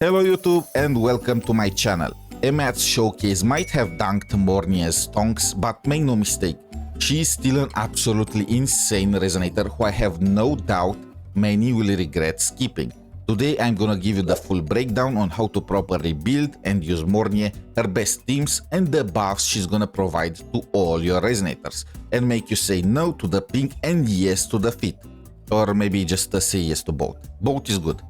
Hello YouTube and welcome to my channel. 𝗵𝗁 showcase might have dunked Mornye's stonks, but make no mistake, she is still an absolutely insane resonator who I have no doubt many will regret skipping. Today I'm gonna give you the full breakdown on how to properly build and use Mornye, her best teams and the buffs she's gonna provide to all your resonators and make you say no to the pink and yes to the fit. Or maybe just say yes to both. Both is good.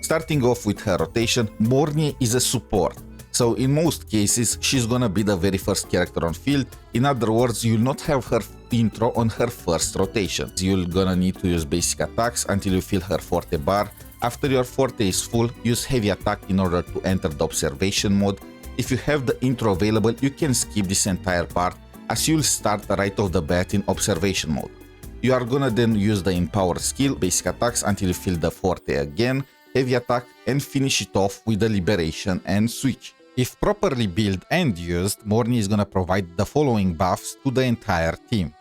Starting off with her rotation, Mornye is a support. So in most cases, she's gonna be the very first character on field. In other words, you'll not have her intro on her first rotation. You're gonna need to use basic attacks until you fill her forte bar. After your forte is full, use heavy attack in order to enter the observation mode. If you have the intro available, you can skip this entire part as you'll start right off the bat in observation mode. You are gonna then use the empower skill, basic attacks until you fill the forte again, heavy attack, and finish it off with the liberation and switch. If properly built and used, Mornye is gonna provide the following buffs to the entire team.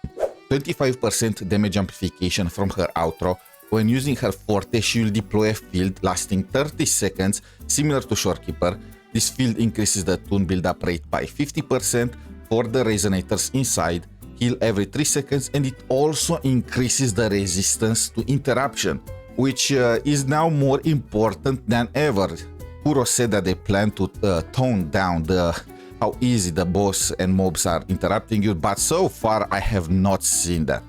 25% damage amplification from her outro. When using her forte, she will deploy a field lasting 30 seconds, similar to Shorekeeper. This field increases the toon build-up rate by 50% for the resonators inside, heal every 3 seconds, and it also increases the resistance to interruption, which is now more important than ever. Kuro said that they plan to tone down how easy the boss and mobs are interrupting you, but so far I have not seen that.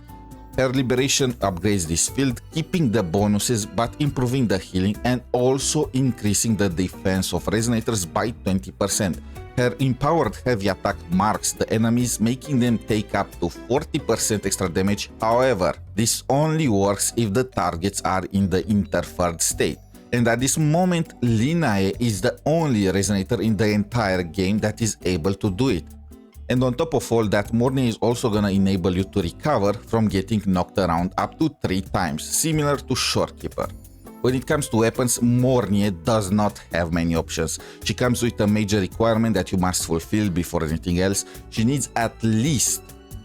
Her liberation upgrades this field, keeping the bonuses but improving the healing and also increasing the defense of resonators by 20%. Her empowered heavy attack marks the enemies, making them take up to 40% extra damage. However, this only works if the targets are in the interfered state. And at this moment, lynae is the only resonator in the entire game that is able to do it. And on top of all that, Mornye is also gonna enable you to recover from getting knocked around up to 3 times, similar to Shorekeeper. When it comes to weapons, Mornye does not have many options. She comes with a major requirement that you must fulfill before anything else. She needs at least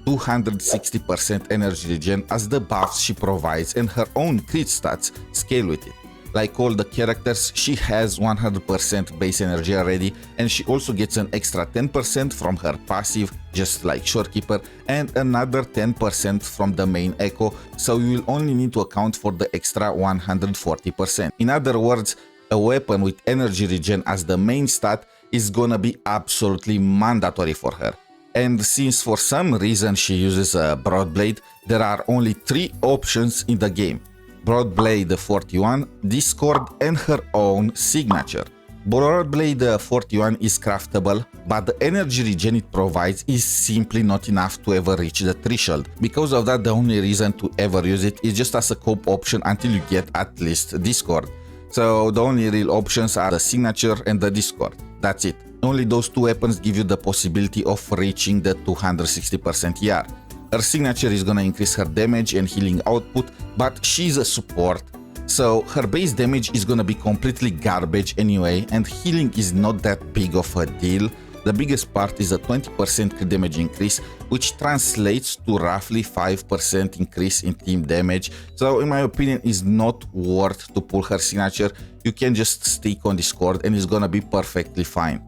260% energy regen as the buffs she provides and her own crit stats scale with it. Like all the characters, she has 100% base energy already, and she also gets an extra 10% from her passive, just like Shorekeeper, and another 10% from the main echo, so you will only need to account for the extra 140%. In other words, a weapon with energy regen as the main stat is gonna be absolutely mandatory for her. And since for some reason she uses a Broadblade, there are only 3 options in the game. Broadblade 41, Discord, and her own signature. Broadblade 41 is craftable, but the energy regen it provides is simply not enough to ever reach the threshold. Because of that, the only reason to ever use it is just as a co-op option until you get at least Discord. So the only real options are the signature and the Discord. That's it. Only those 2 weapons give you the possibility of reaching the 260% ER. Her signature is gonna increase her damage and healing output, but she's a support, so her base damage is gonna be completely garbage anyway, and healing is not that big of a deal. The biggest part is a 20% crit damage increase, which translates to roughly 5% increase in team damage, so in my opinion is not worth to pull her signature. You can just stick on Discord and it's gonna be perfectly fine.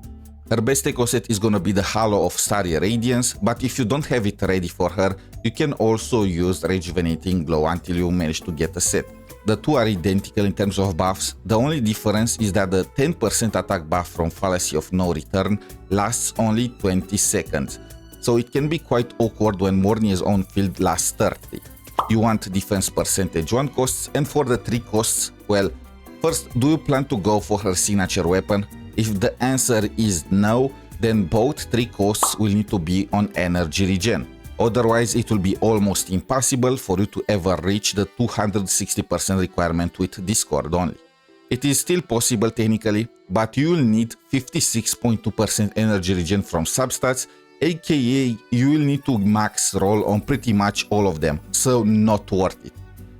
Her best echo set is gonna be the Halo of Starry Radiance, but if you don't have it ready for her, you can also use Rejuvenating Glow until you manage to get a set. The 2 are identical in terms of buffs. The only difference is that the 10% attack buff from Fallacy of No Return lasts only 20 seconds, so it can be quite awkward when Mornye's own field lasts 30. You want defense percentage 1 costs, and for the 3 costs, well, first, do you plan to go for her signature weapon? If the answer is no, then both 3 costs will need to be on energy regen. Otherwise, it will be almost impossible for you to ever reach the 260% requirement with Discord only. It is still possible technically, but you will need 56.2% energy regen from Substats, aka you will need to max roll on pretty much all of them, so not worth it.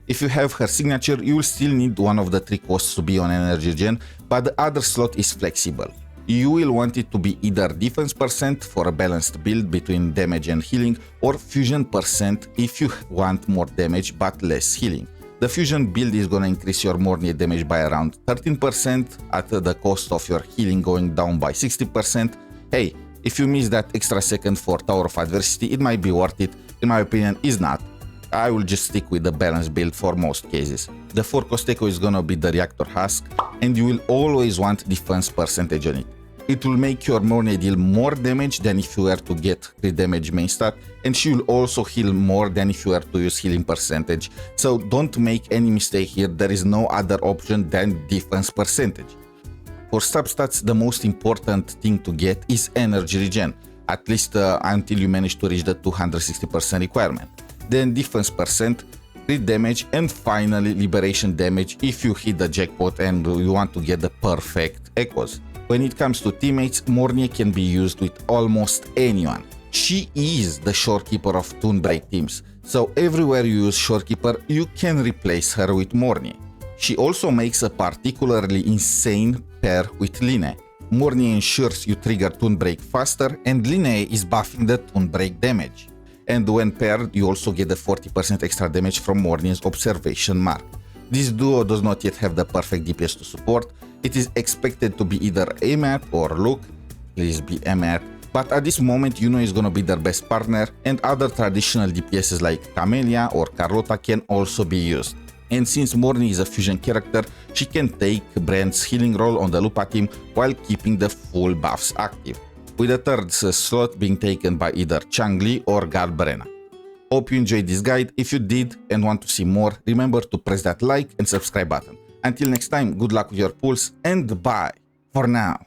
If you have her signature, you will still need one of the 3 costs to be on energy regen, but the other slot is flexible. You will want it to be either defense percent for a balanced build between damage and healing, or fusion percent if you want more damage but less healing. The fusion build is gonna increase your Mornye damage by around 13% at the cost of your healing going down by 60%. Hey, if you miss that extra second for Tower of Adversity, it might be worth it. In my opinion, is not. I will just stick with the balanced build for most cases. The 4 cost echo is gonna be the Reactor Husk, and you will always want defense percentage on it. It will make your Mornye deal more damage than if you were to get crit damage main stat, and she will also heal more than if you were to use healing percentage. So don't make any mistake here, there is no other option than defense percentage. For substats, the most important thing to get is energy regen, at least until you manage to reach the 260% requirement. Then defense percent, crit damage, and finally liberation damage if you hit the jackpot and you want to get the perfect echoes. When it comes to teammates, Mornye can be used with almost anyone. She is the Shorekeeper of Toonbreak teams, so everywhere you use Shorekeeper, you can replace her with Mornye. She also makes a particularly insane pair with lynae. Mornye ensures you trigger Toonbreak faster, and lynae is buffing the Toonbreak damage. And when paired, you also get the 40% extra damage from Mornye's observation mark. This duo does not yet have the perfect DPS to support. It is expected to be either Amat or Luke, please be Amat, but at this moment Yuno is gonna be their best partner, and other traditional DPSs like Camellia or Carlotta can also be used. And since Mornye is a fusion character, she can take Brand's healing role on the Lupa team while keeping the full buffs active, with the third slot being taken by either Changli or Galbrena. Hope you enjoyed this guide. If you did and want to see more, remember to press that like and subscribe button. Until next time, good luck with your pulls and bye for now.